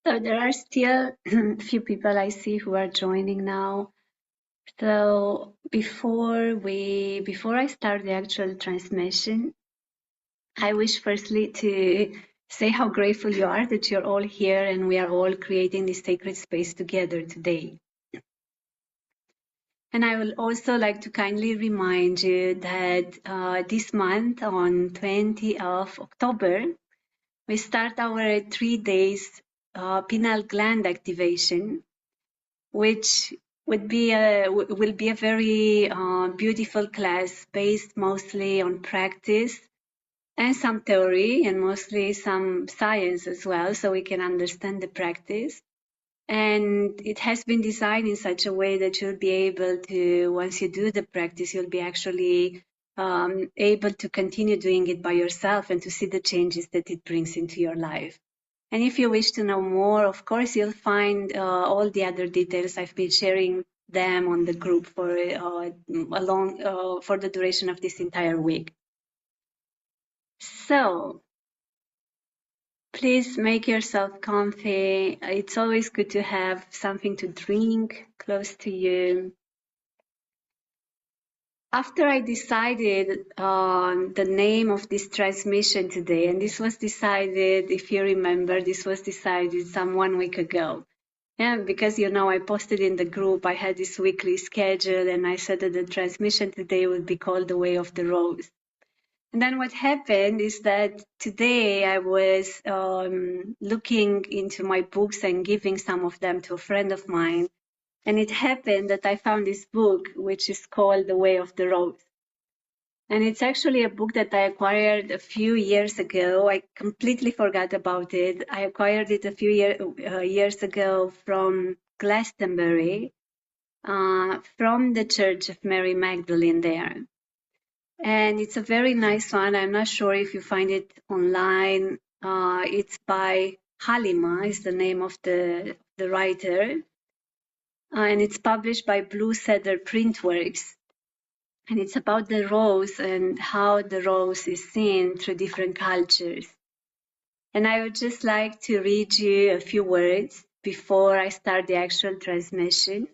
So there are still a few people I see who are joining now. So before I start the actual transmission, I wish firstly to say how grateful you are that you're all here and we are all creating this sacred space together today. And I will also like to kindly remind you that this month on 20th of October, we start our 3 days pineal gland activation, which will be a very beautiful class based mostly on practice and some theory and mostly some science as well, so we can understand the practice. And it has been designed in such a way that you'll be able to, once you do the practice, you'll be actually able to continue doing it by yourself and to see the changes that it brings into your life. And if you wish to know more, of course, you'll find all the other details. I've been sharing them on the group for for the duration of this entire week. So please make yourself comfy. It's always good to have something to drink close to you. After I decided on the name of this transmission today, and this was decided, if you remember, this was decided some 1 week ago. Yeah, because I posted in the group, I had this weekly schedule and I said that the transmission today would be called The Way of the Rose. And then what happened is that today I was looking into my books and giving some of them to a friend of mine. And it happened that I found this book, which is called The Way of the Rose. And it's actually a book that I acquired a few years ago. I completely forgot about it. I acquired it a few years ago from Glastonbury, from the Church of Mary Magdalene there. And it's a very nice one. I'm not sure if you find it online. It's by Halima, is the name of the writer. And it's published by Blue Cedar Printworks. And it's about the rose and how the rose is seen through different cultures. And I would just like to read you a few words before I start the actual transmission.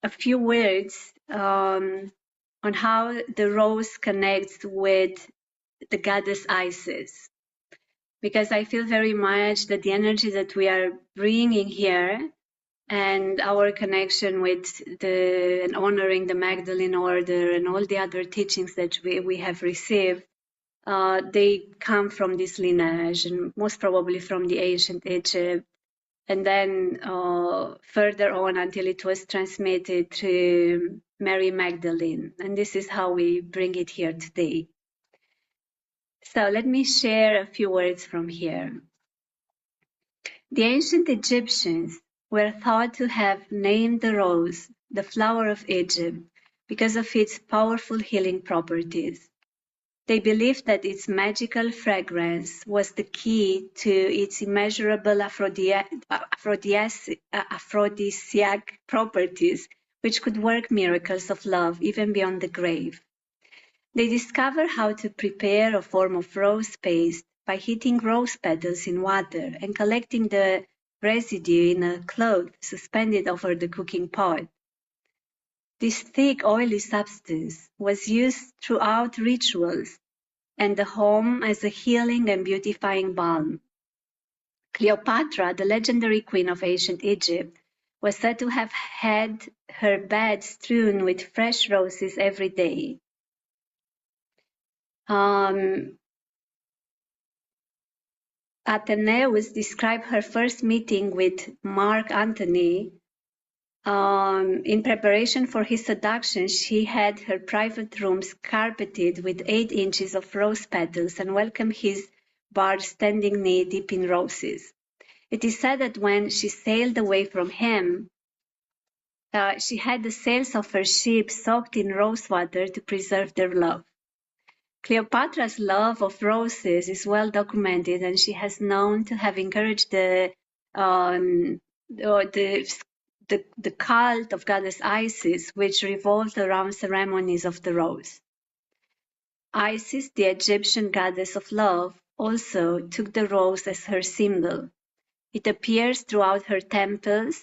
A few words on how the rose connects with the goddess Isis. Because I feel very much that the energy that we are bringing here and our connection with and honoring the Magdalene Order and all the other teachings that we have received, they come from this lineage and most probably from the ancient Egypt. And then further on until it was transmitted to Mary Magdalene. And this is how we bring it here today. So let me share a few words from here. The ancient Egyptians were thought to have named the rose the flower of Egypt because of its powerful healing properties. They believed that its magical fragrance was the key to its immeasurable aphrodisiac properties, which could work miracles of love even beyond the grave. They discovered how to prepare a form of rose paste by heating rose petals in water and collecting the residue in a cloth suspended over the cooking pot. This thick, oily substance was used throughout rituals and the home as a healing and beautifying balm. Cleopatra, the legendary queen of ancient Egypt, was said to have had her bed strewn with fresh roses every day. Athenaeus described her first meeting with Mark Antony. In preparation for his seduction, she had her private rooms carpeted with 8 inches of rose petals and welcomed his barge standing knee-deep in roses. It is said that when she sailed away from him, she had the sails of her ship soaked in rose water to preserve their love. Cleopatra's love of roses is well documented, and she has known to have encouraged the cult of goddess Isis, which revolved around ceremonies of the rose. Isis, the Egyptian goddess of love, also took the rose as her symbol. It appears throughout her temples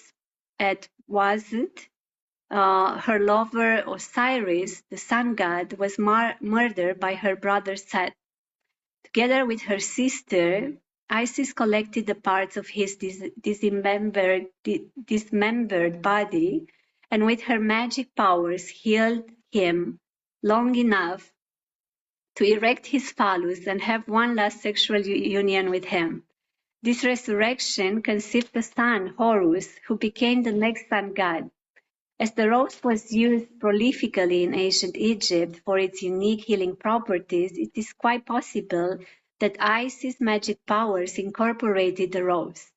at Wazut. Her lover Osiris, the sun god, was murdered by her brother Set. Together with her sister, Isis collected the parts of his dismembered body, and with her magic powers healed him long enough to erect his phallus and have one last sexual union with him. This resurrection conceived the son, Horus, who became the next sun god. As the rose was used prolifically in ancient Egypt for its unique healing properties, it is quite possible that Isis' magic powers incorporated the rose.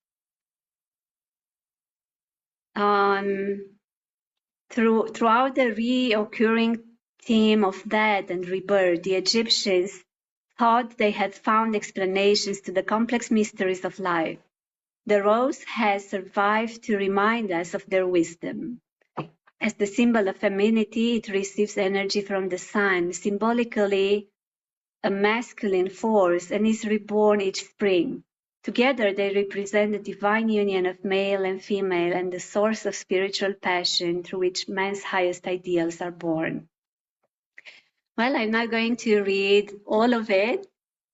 Throughout the reoccurring theme of death and rebirth, the Egyptians thought they had found explanations to the complex mysteries of life. The rose has survived to remind us of their wisdom. As the symbol of femininity, it receives energy from the sun, symbolically a masculine force, and is reborn each spring. Together, they represent the divine union of male and female and the source of spiritual passion through which man's highest ideals are born. Well, I'm not going to read all of it.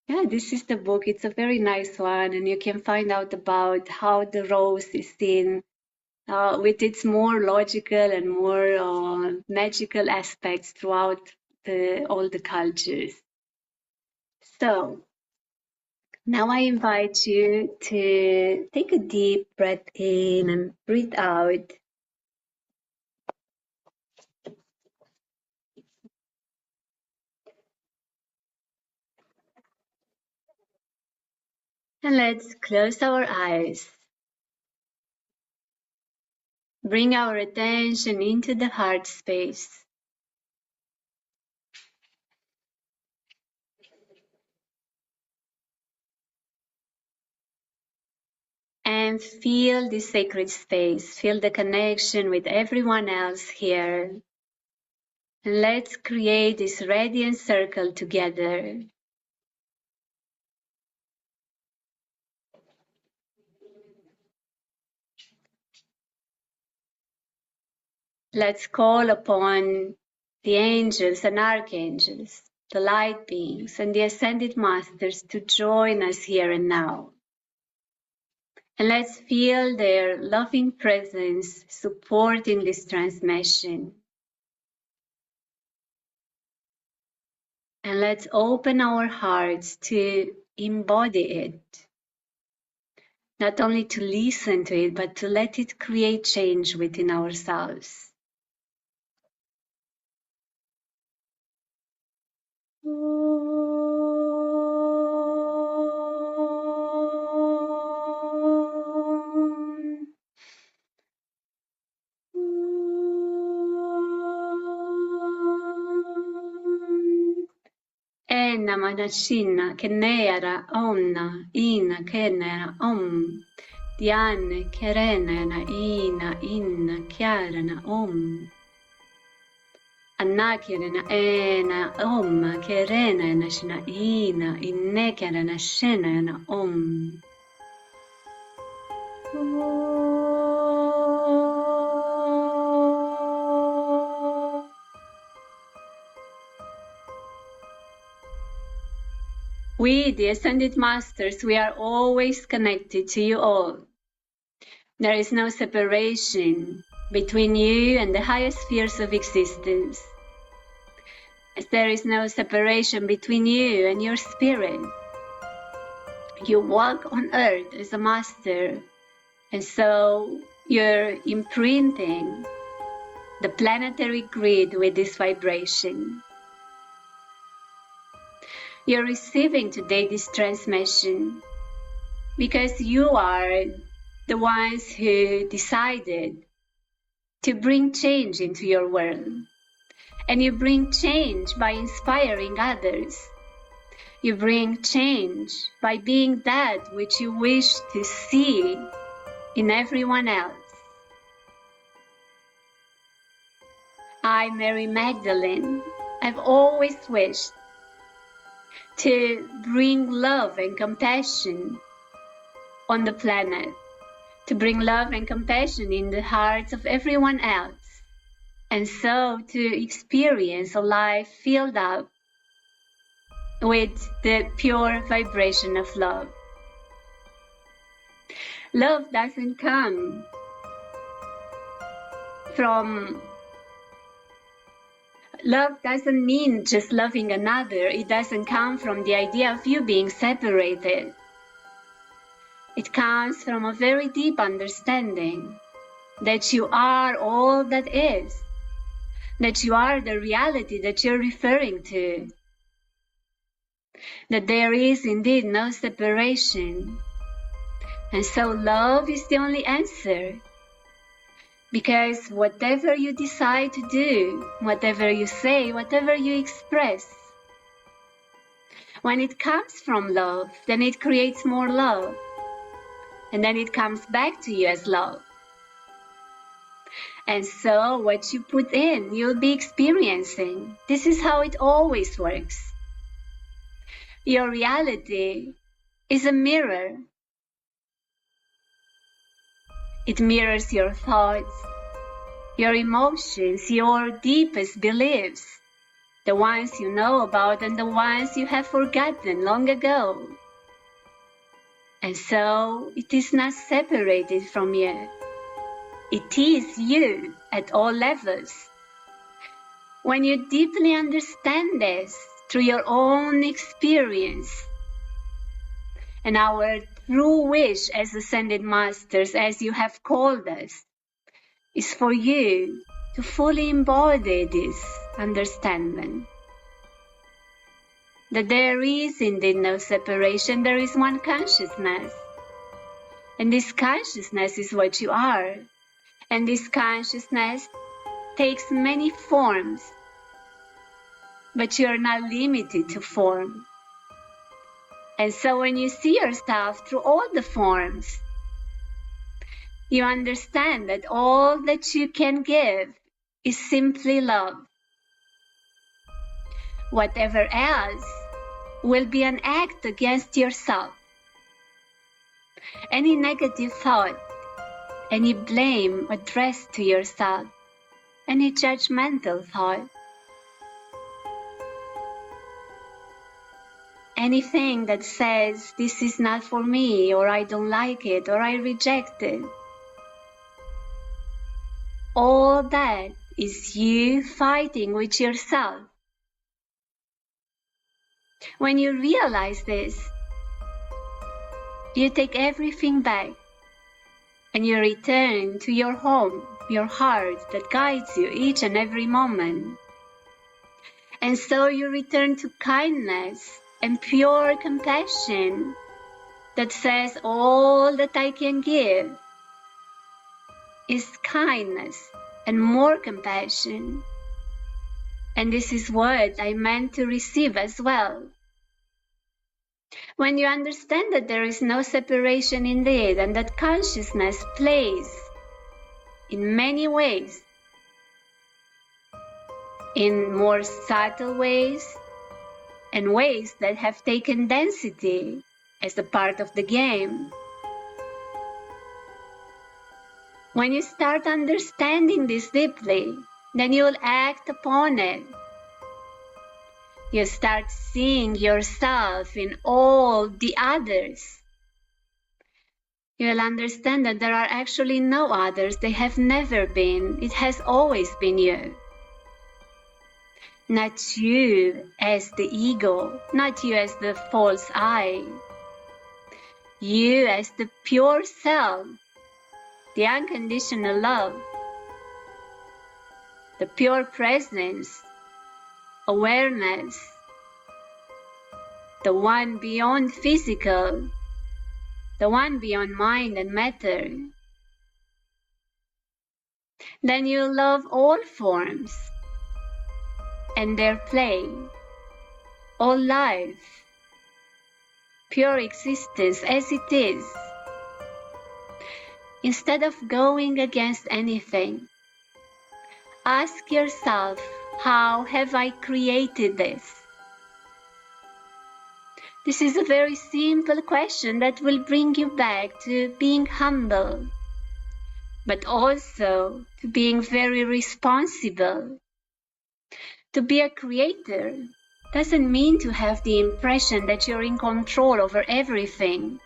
Yeah, this is the book. It's a very nice one, and you can find out about how the rose is seen with its more logical and more magical aspects throughout all the cultures. So now I invite you to take a deep breath in and breathe out. And let's close our eyes. Bring our attention into the heart space. And feel this sacred space. Feel the connection with everyone else here. And let's create this radiant circle together. Let's call upon the angels and archangels, the light beings, and the ascended masters to join us here and now. And let's feel their loving presence supporting this transmission. And let's open our hearts to embody it. Not only to listen to it, but to let it create change within ourselves. Ena manashina kenera omna ina kenera om. Diane kerenena ina inna chiarana om. Annakirena ena om kerenena shina ina inne kerena shenena om. We, the Ascended Masters, we are always connected to you all. There is no separation between you and the highest spheres of existence. As there is no separation between you and your spirit. You walk on earth as a master, and so you're imprinting the planetary grid with this vibration. You're receiving today this transmission because you are the ones who decided to bring change into your world. And you bring change by inspiring others. You bring change by being that which you wish to see in everyone else. I, Mary Magdalene, I've always wished to bring love and compassion on the planet. to bring love and compassion in the hearts of everyone else, and so to experience a life filled up with the pure vibration of love. Love doesn't come from... Love doesn't mean just loving another. It doesn't come from the idea of you being separated. It comes from a very deep understanding that you are all that is, that you are the reality that you're referring to, that there is indeed no separation. And so love is the only answer. Because whatever you decide to do, whatever you say, whatever you express, when it comes from love, then it creates more love. And then it comes back to you as love. And so what you put in, you'll be experiencing. This is how it always works. Your reality is a mirror. It mirrors your thoughts, your emotions, your deepest beliefs, the ones you know about and the ones you have forgotten long ago. And so it is not separated from you. It is you at all levels. When you deeply understand this through your own experience, and our true wish as ascended masters, as you have called us, is for you to fully embody this understanding. That there is indeed no separation, there is one consciousness. And this consciousness is what you are. And this consciousness takes many forms, but you are not limited to form. And so when you see yourself through all the forms, you understand that all that you can give is simply love. Whatever else will be an act against yourself. Any negative thought, any blame addressed to yourself, any judgmental thought, anything that says, this is not for me, or I don't like it, or I reject it. All that is you fighting with yourself. When you realize this, you take everything back and you return to your home, your heart that guides you each and every moment. And so you return to kindness and pure compassion that says all that I can give is kindness and more compassion. And this is what I meant to receive as well. When you understand that there is no separation indeed, and that consciousness plays in many ways, in more subtle ways, and ways that have taken density as a part of the game. When you start understanding this deeply, then you will act upon it. You start seeing yourself in all the others. You will understand that there are actually no others. They have never been. It has always been you. Not you as the ego, not you as the false I. You as the pure self, the unconditional love, the pure presence, awareness, the one beyond physical, the one beyond mind and matter. Then you love all forms and their play, all life, pure existence as it is. Instead of going against anything, ask yourself, how have I created this? This is a very simple question that will bring you back to being humble, but also to being very responsible. To be a creator doesn't mean to have the impression that you're in control over everything.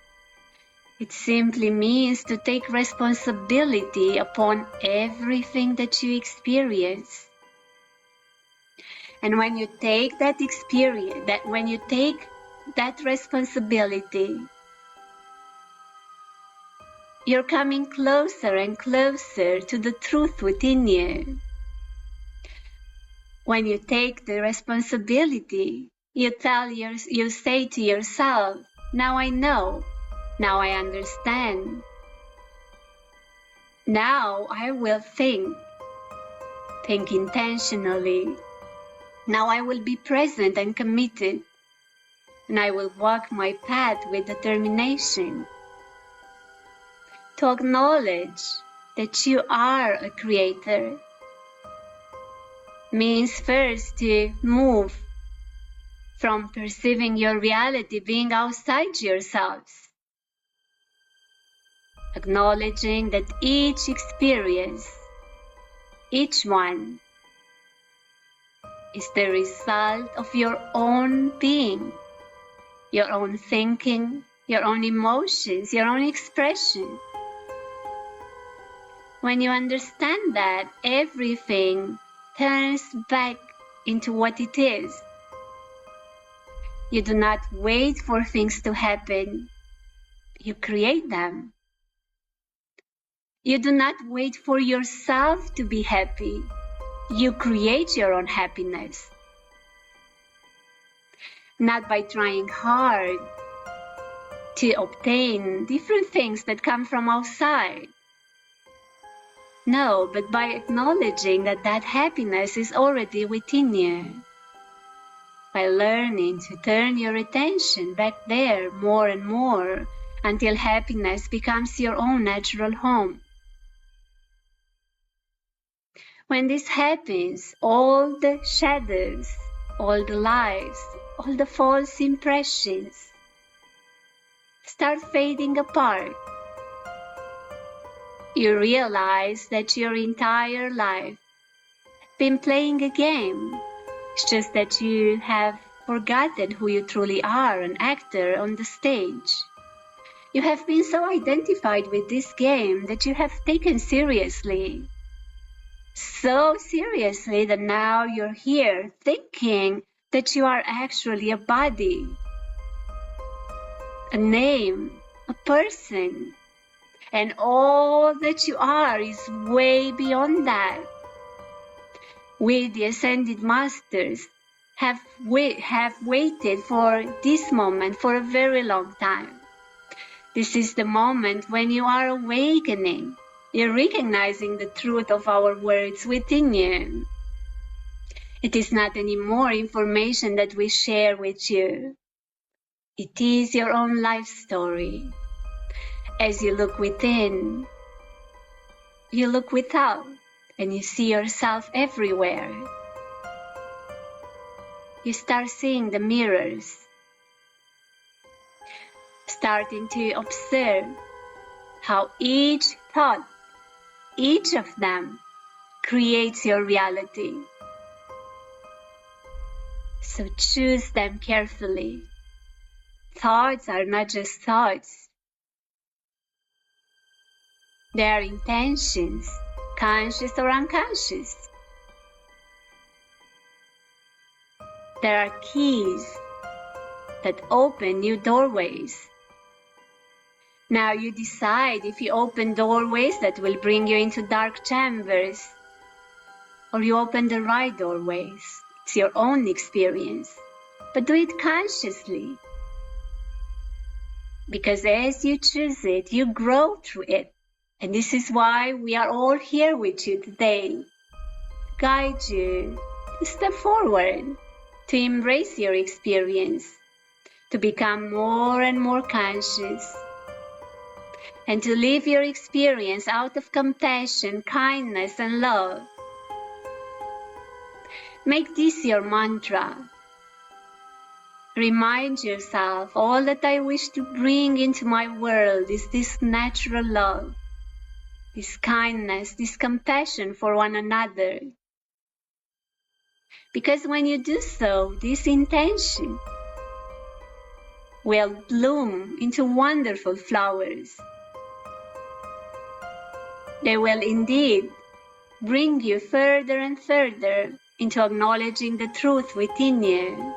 It simply means to take responsibility upon everything that you experience. And when you take that responsibility, you're coming closer and closer to the truth within you. When you take the responsibility, you say to yourself, now I know, now I understand. Now I will think intentionally. Now I will be present and committed, and I will walk my path with determination. To acknowledge that you are a creator means first to move from perceiving your reality being outside yourselves, acknowledging that each experience, each one, is the result of your own being, your own thinking, your own emotions, your own expression. When you understand that, everything turns back into what it is. You do not wait for things to happen. You create them. You do not wait for yourself to be happy. You create your own happiness. Not by trying hard to obtain different things that come from outside. No, but by acknowledging that happiness is already within you. By learning to turn your attention back there more and more until happiness becomes your own natural home. When this happens, all the shadows, all the lies, all the false impressions start fading apart. You realize that your entire life has been playing a game. It's just that you have forgotten who you truly are, an actor on the stage. You have been so identified with this game that you have taken seriously. So seriously that now you're here thinking that you are actually a body, a name, a person. And all that you are is way beyond that. We, the Ascended Masters, have waited for this moment for a very long time. This is the moment when you are awakening. You're recognizing the truth of our words within you. It is not any more information that we share with you. It is your own life story. As you look within, you look without, and you see yourself everywhere. You start seeing the mirrors, starting to observe how each thought, each of them, creates your reality. So choose them carefully. Thoughts are not just thoughts. They are intentions, conscious or unconscious. There are keys that open new doorways. Now you decide if you open doorways that will bring you into dark chambers, or you open the right doorways. It's your own experience, but do it consciously. Because as you choose it, you grow through it. And this is why we are all here with you today, to guide you to step forward, to embrace your experience, to become more and more conscious, and to live your experience out of compassion, kindness, and love. Make this your mantra. Remind yourself, all that I wish to bring into my world is this natural love, this kindness, this compassion for one another. Because when you do so, this intention will bloom into wonderful flowers. They will indeed bring you further and further into acknowledging the truth within you.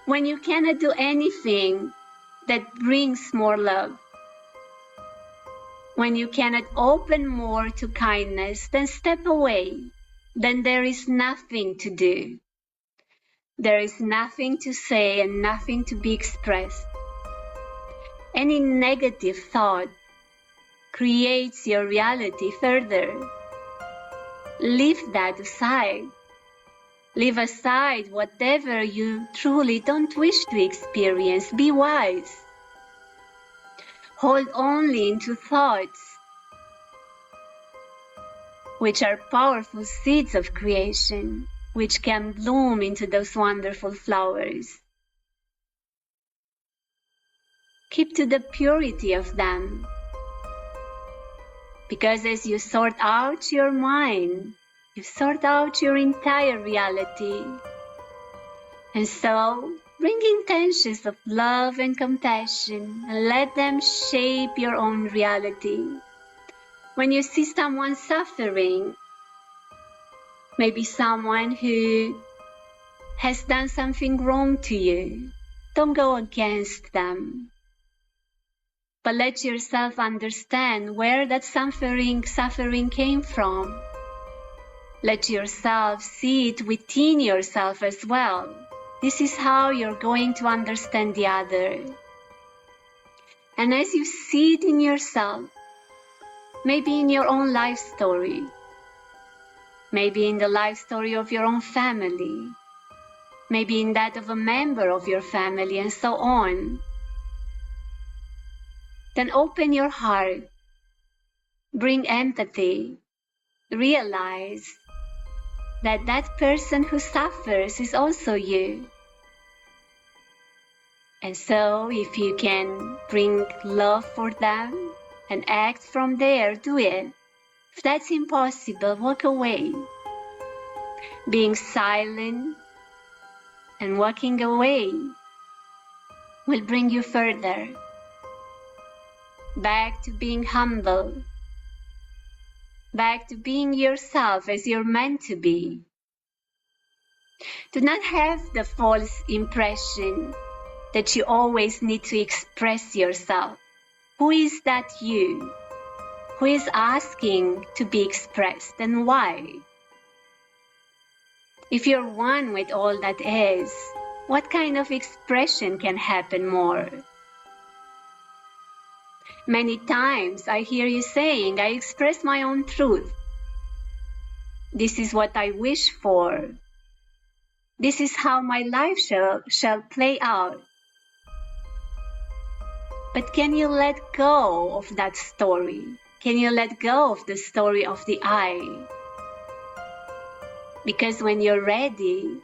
When you cannot do anything that brings more love, when you cannot open more to kindness, then step away. Then there is nothing to do. There is nothing to say and nothing to be expressed. Any negative thought creates your reality further. Leave that aside. Leave aside whatever you truly don't wish to experience. Be wise. Hold only into thoughts which are powerful seeds of creation, which can bloom into those wonderful flowers. Keep to the purity of them, because as you sort out your mind, you sort out your entire reality. And so, bring intentions of love and compassion and let them shape your own reality. When you see someone suffering, maybe someone who has done something wrong to you, don't go against them. But let yourself understand where that suffering came from. Let yourself see it within yourself as well. This is how you're going to understand the other. And as you see it in yourself, maybe in your own life story, maybe in the life story of your own family, maybe in that of a member of your family, and so on, then open your heart, bring empathy, realize that that person who suffers is also you. And so if you can bring love for them and act from there, do it. If that's impossible, walk away. Being silent and walking away will bring you further, back to being humble, back to being yourself as you're meant to be. Do not have the false impression that you always need to express yourself. Who is that you? Who is asking to be expressed, and why? If you're one with all that is, what kind of expression can happen more? Many times I hear you saying, I express my own truth. This is what I wish for. This is how my life shall play out. But can you let go of that story? Can you let go of the story of the I? Because when you're ready,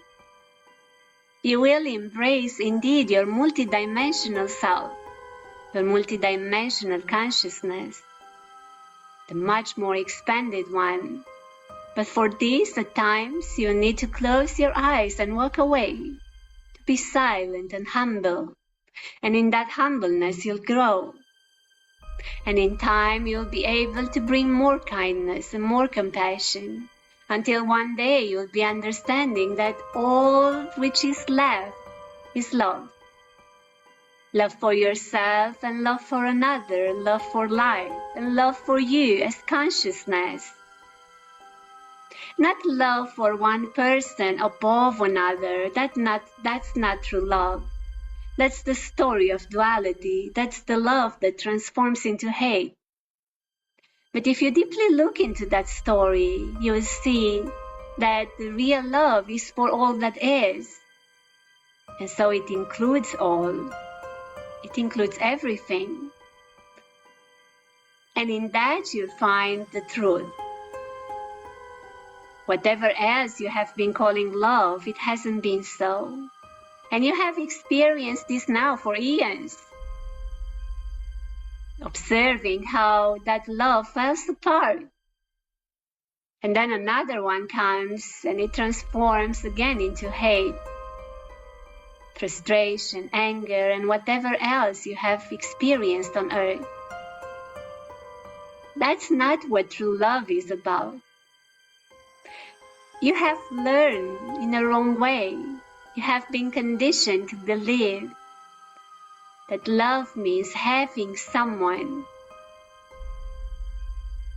you will embrace indeed your multidimensional self, your multidimensional consciousness, the much more expanded one. But for this, at times, you need to close your eyes and walk away, to be silent and humble. And in that humbleness, you'll grow. And in time, you'll be able to bring more kindness and more compassion, until one day you'll be understanding that all which is left is love. Love for yourself and love for another, love for life and love for you as consciousness. Not love for one person above another. That's not true love. That's the story of duality. That's the love that transforms into hate. But if you deeply look into that story, you will see that the real love is for all that is. And so it includes all. It includes everything. And in that you'll find the truth. Whatever else you have been calling love, it hasn't been so. And you have experienced this now for eons, observing how that love falls apart. And then another one comes and it transforms again into hate, frustration, anger, and whatever else you have experienced on earth. That's not what true love is about. You have learned in a wrong way. You have been conditioned to believe that love means having someone.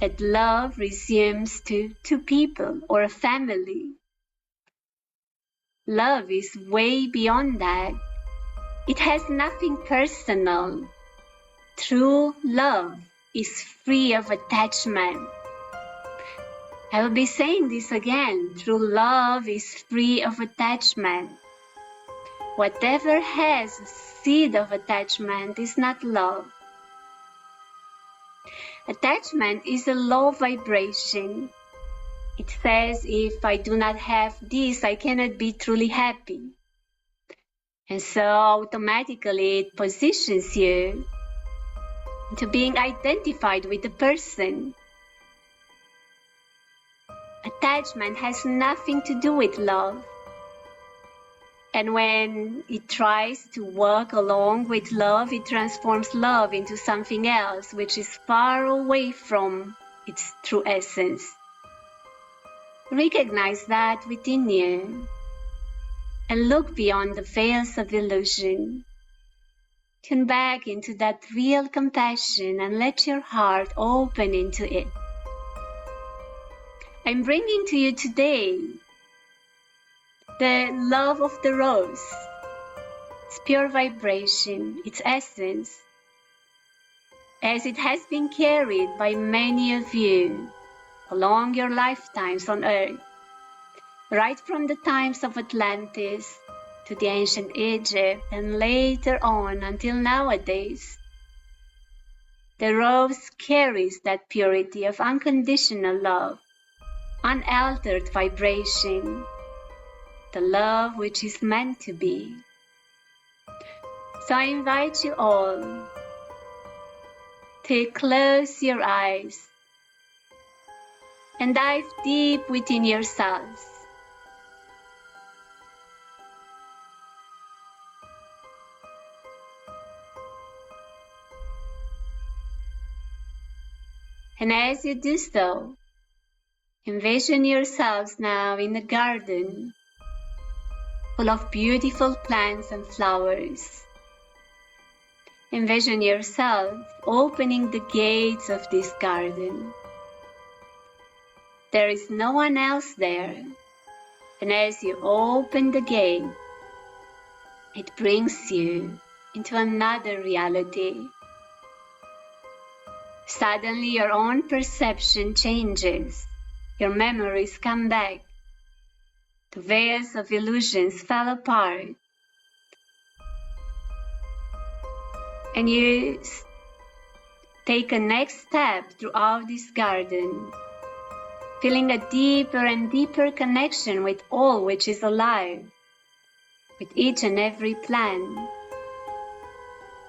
That love resumes to two people or a family. Love is way beyond that. It has nothing personal. True love is free of attachment. I will be saying this again. True love is free of attachment. Whatever has a seed of attachment is not love. Attachment is a low vibration. It says, if I do not have this, I cannot be truly happy. And so automatically it positions you into being identified with the person. Attachment has nothing to do with love. And when it tries to work along with love, it transforms love into something else, which is far away from its true essence. Recognize that within you and look beyond the veils of illusion. Tune back into that real compassion and let your heart open into it. I'm bringing to you today the love of the rose, its pure vibration, its essence, as it has been carried by many of you along your lifetimes on earth, right from the times of Atlantis to the ancient Egypt and later on until nowadays. The rose carries that purity of unconditional love, unaltered vibration, the love which is meant to be. So I invite you all to close your eyes and dive deep within yourselves. And as you do so, envision yourselves now in a garden full of beautiful plants and flowers. Envision yourself opening the gates of this garden. There is no one else there, and as you open the gate, it brings you into another reality. Suddenly your own perception changes, your memories come back, the veils of illusions fell apart, and you take a next step throughout this garden, feeling a deeper and deeper connection with all which is alive, with each and every plant,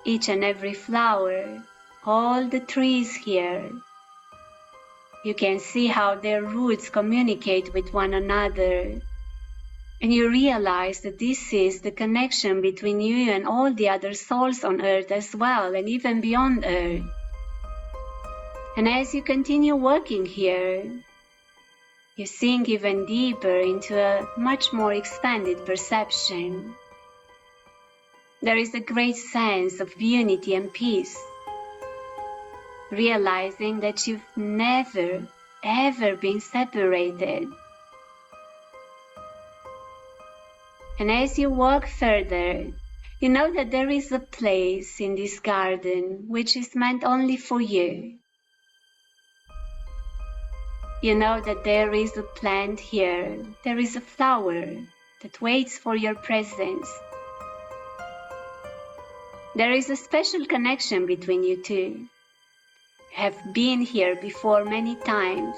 each and every flower, all the trees here. You can see how their roots communicate with one another. And you realize that this is the connection between you and all the other souls on earth as well, and even beyond earth. And as you continue working here, you sink even deeper into a much more expanded perception. There is a great sense of unity and peace, realizing that you've never, ever been separated. And as you walk further, you know that there is a place in this garden which is meant only for you. You know that there is a plant here, there is a flower that waits for your presence. There is a special connection between you two. You have been here before many times,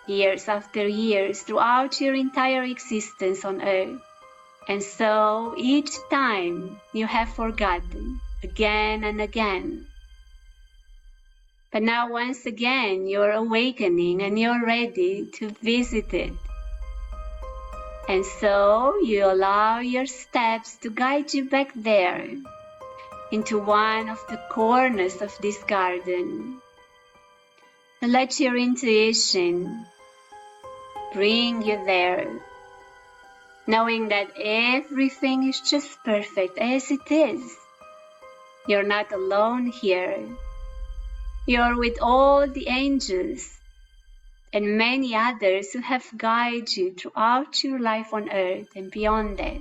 years after years, throughout your entire existence on earth. And so each time you have forgotten again and again. But now once again you're awakening and you're ready to visit it. And so you allow your steps to guide you back there, into one of the corners of this garden. And let your intuition bring you there, knowing that everything is just perfect as it is. You're not alone here. You're with all the angels and many others who have guided you throughout your life on earth and beyond that.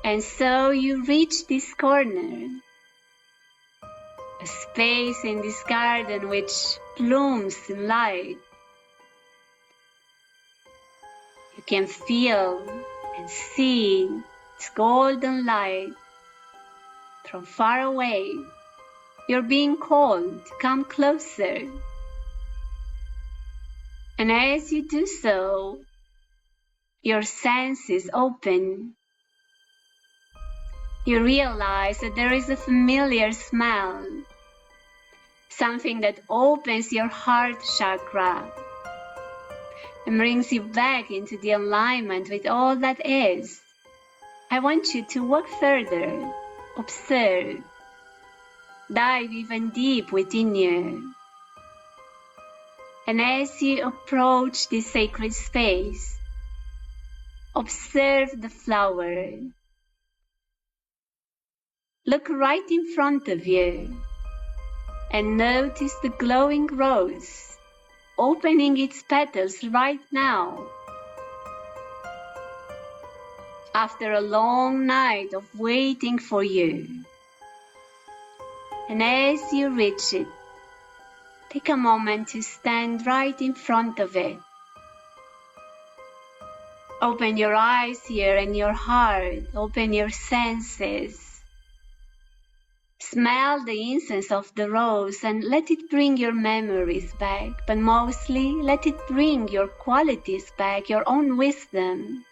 And so you reach this corner, a space in this garden which blooms in light. You can feel and see its golden light from far away. You're being called to come closer. And as you do so, your senses open. You realize that there is a familiar smell, something that opens your heart chakra and brings you back into the alignment with all that is. I want you to walk further, observe, dive even deep within you. And as you approach this sacred space, observe the flower. Look right in front of you and notice the glowing rose opening its petals right now. After a long night of waiting for you. And as you reach it, take a moment to stand right in front of it. Open your eyes here and your heart, open your senses. Smell the incense of the rose and let it bring your memories back, but mostly let it bring your qualities back, your own wisdom.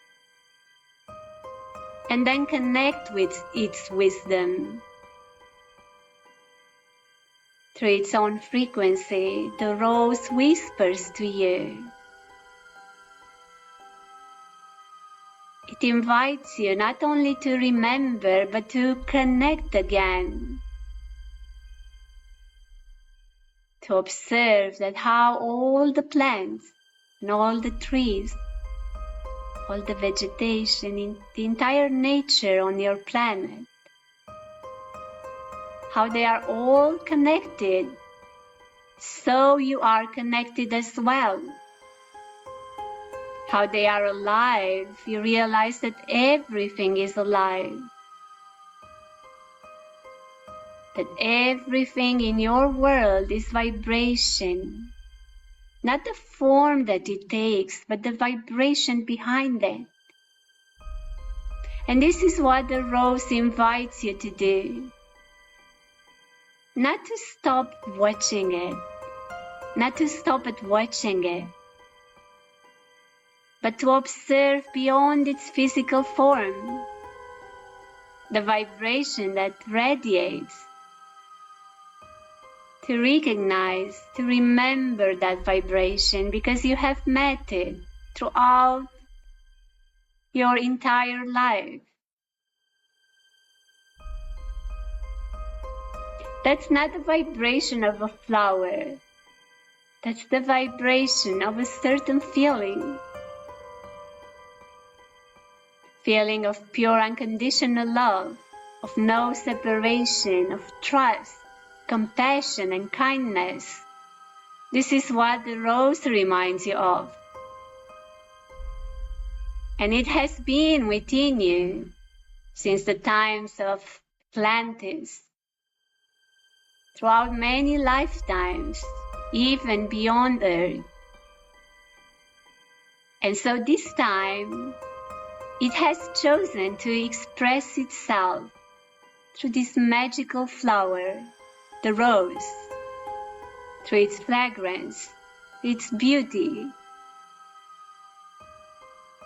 And then connect with its wisdom. Through its own frequency, the rose whispers to you. It invites you not only to remember, but to connect again. To observe that how all the plants and all the trees, all the vegetation, in the entire nature on your planet, how they are all connected, so you are connected as well. How they are alive, you realize that everything is alive. That everything in your world is vibration. Not the form that it takes, but the vibration behind it. And this is what the rose invites you to do. Not to stop watching it, not to stop at watching it, but to observe beyond its physical form, the vibration that radiates, to recognize, to remember that vibration because you have met it throughout your entire life. That's not the vibration of a flower. That's the vibration of a certain feeling. Feeling of pure unconditional love, of no separation, of trust, compassion and kindness. This is what the rose reminds you of. And it has been within you since the times of Atlantis, throughout many lifetimes, even beyond Earth. And so this time, it has chosen to express itself through this magical flower, the rose, through its fragrance, its beauty.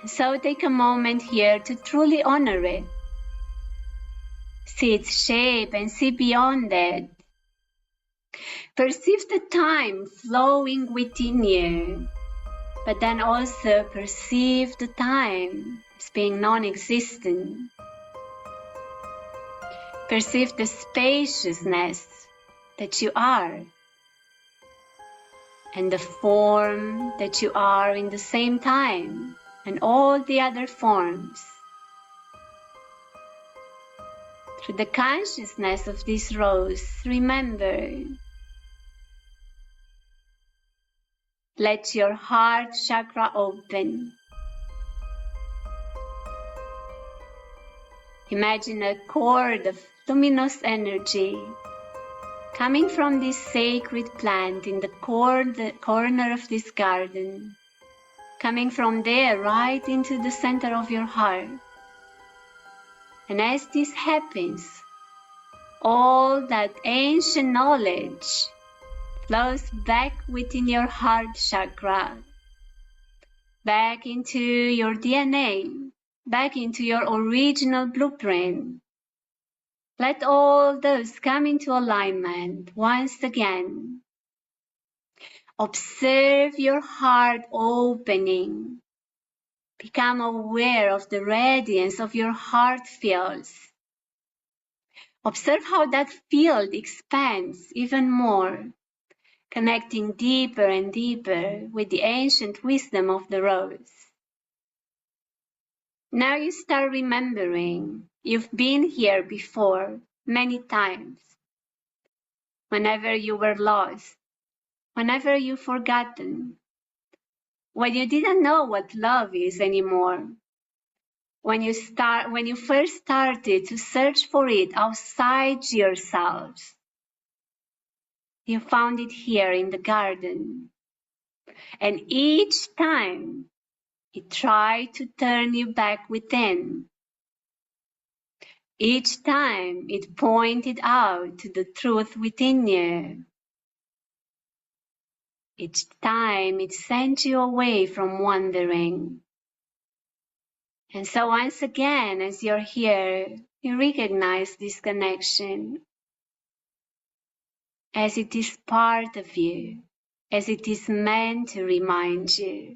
So take a moment here to truly honor it. See its shape and see beyond it. Perceive the time flowing within you, but then also perceive the time as being non-existent. Perceive the spaciousness that you are, and the form that you are in the same time, and all the other forms. Through the consciousness of this rose, remember, let your heart chakra open. Imagine a cord of luminous energy coming from this sacred plant in the corner of this garden, coming from there right into the center of your heart. And as this happens, all that ancient knowledge flows back within your heart chakra, back into your DNA, back into your original blueprint. Let all those come into alignment once again. Observe your heart opening. Become aware of the radiance of your heart fields. Observe how that field expands even more, connecting deeper and deeper with the ancient wisdom of the rose. Now you start remembering you've been here before many times. Whenever you were lost, whenever you've forgotten, when you didn't know what love is anymore, when you first started to search for it outside yourselves, you found it here in the garden. And each time it tried to turn you back within. Each time it pointed out to the truth within you. Each time it sent you away from wandering. And so once again, as you're here, you recognize this connection as it is part of you, as it is meant to remind you,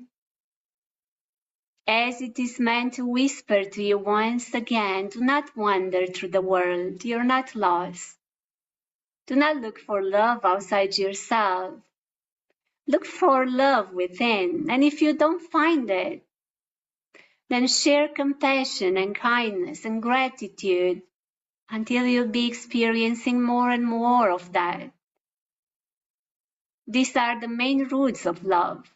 as it is meant to whisper to you once again, do not wander through the world, you're not lost. Do not look for love outside yourself. Look for love within, and if you don't find it, then share compassion and kindness and gratitude until you'll be experiencing more and more of that. These are the main roots of love.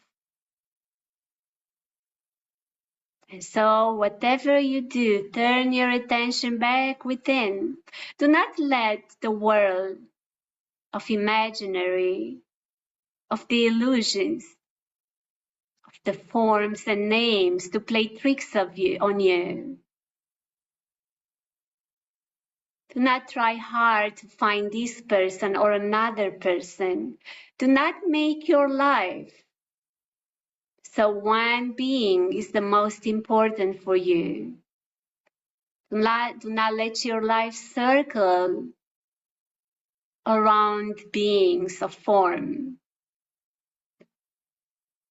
And so, whatever you do, turn your attention back within. Do not let the world of imaginary, of the illusions, of the forms and names to play tricks on you. Do not try hard to find this person or another person. Do not make your life so one being is the most important for you. Do not let your life circle around beings of form.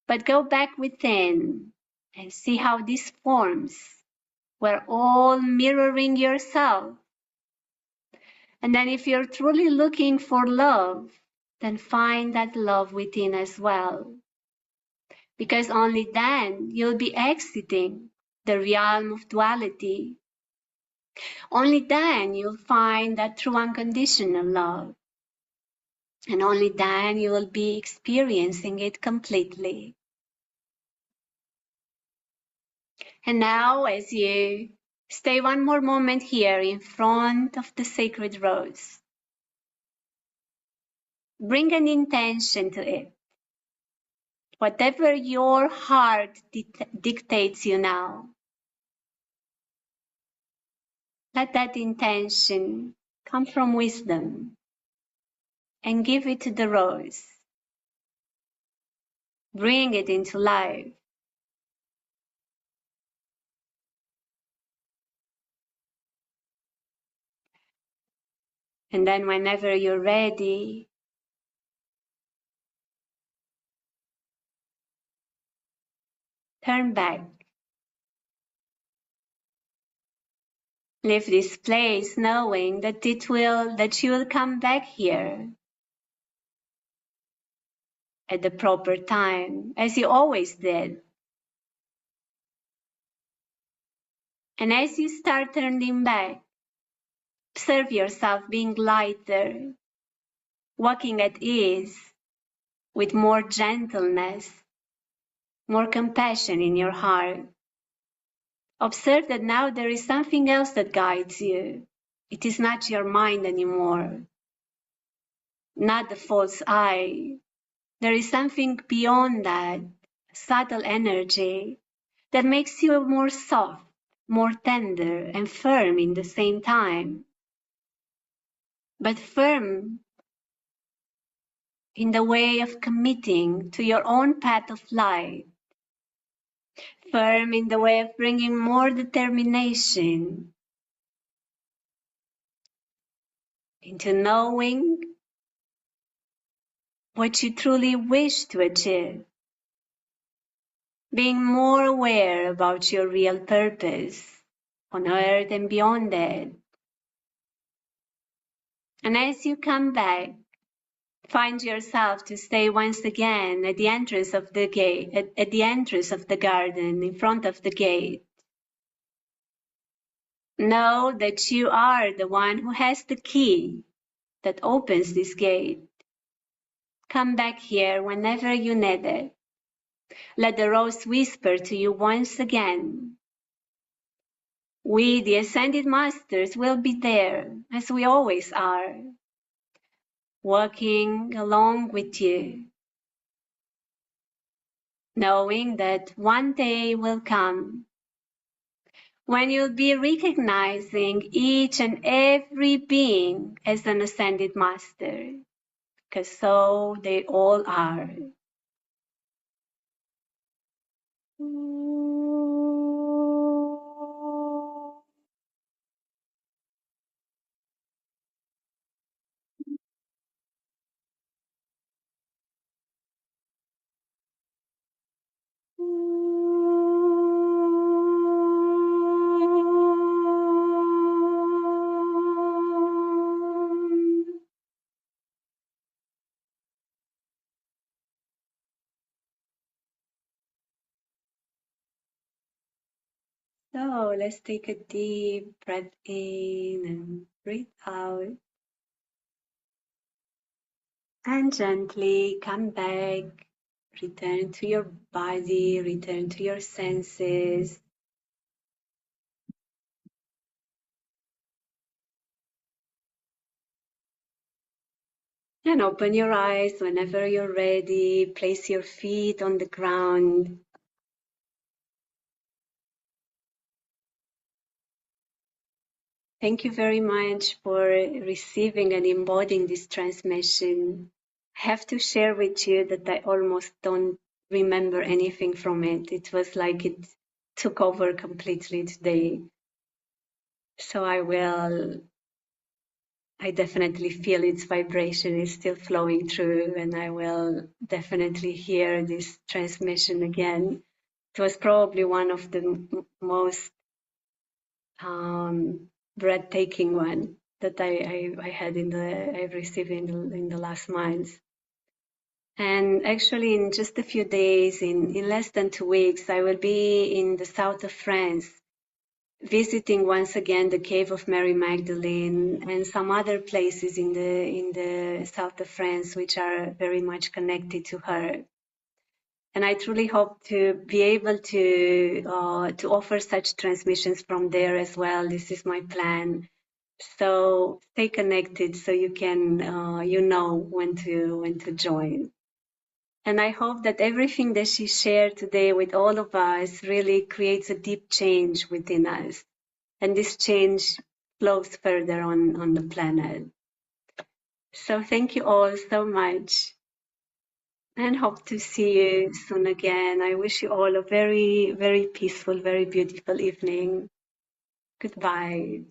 But go back within and see how these forms were all mirroring yourself. And then if you're truly looking for love, then find that love within as well. Because only then you'll be exiting the realm of duality. Only then you'll find that true unconditional love. And only then you will be experiencing it completely. And now, as you stay one more moment here in front of the sacred rose, bring an intention to it. Whatever your heart dictates you now, let that intention come from wisdom and give it to the rose. Bring it into life. And then whenever you're ready, turn back. Leave this place knowing that you will come back here at the proper time, as you always did. And as you start turning back, observe yourself being lighter, walking at ease, with more gentleness, more compassion in your heart. Observe that now there is something else that guides you. It is not your mind anymore, not the false I. There is something beyond that, subtle energy that makes you more soft, more tender, and firm in the same time. But firm in the way of committing to your own path of life, firm in the way of bringing more determination into knowing what you truly wish to achieve, being more aware about your real purpose on earth and beyond it. And as you come back, find yourself to stay once again at the entrance of the gate, at the entrance of the garden, in front of the gate. Know that you are the one who has the key that opens this gate. Come back here whenever you need it. Let the rose whisper to you once again. We, the Ascended Masters, will be there, as we always are, walking along with you, knowing that one day will come when you'll be recognizing each and every being as an Ascended Master, because so they all are. So let's take a deep breath in and breathe out. And gently come back, return to your body, return to your senses. And open your eyes whenever you're ready. Place your feet on the ground. Thank you very much for receiving and embodying this transmission. I have to share with you that I almost don't remember anything from it. It was like it took over completely today. So I definitely feel its vibration is still flowing through, and I will definitely hear this transmission again. It was probably one of the most breathtaking one that I had I've received in the last months. And actually, in just a few days, in less than 2 weeks, I will be in the south of France, visiting once again the cave of Mary Magdalene and some other places in the south of France, which are very much connected to her. And I truly hope to be able to offer such transmissions from there as well. This is my plan. So stay connected so you can when to join. And I hope that everything that she shared today with all of us really creates a deep change within us. And this change flows further on the planet. So thank you all so much. And hope to see you soon again. I wish you all a very, very peaceful, very beautiful evening. Goodbye.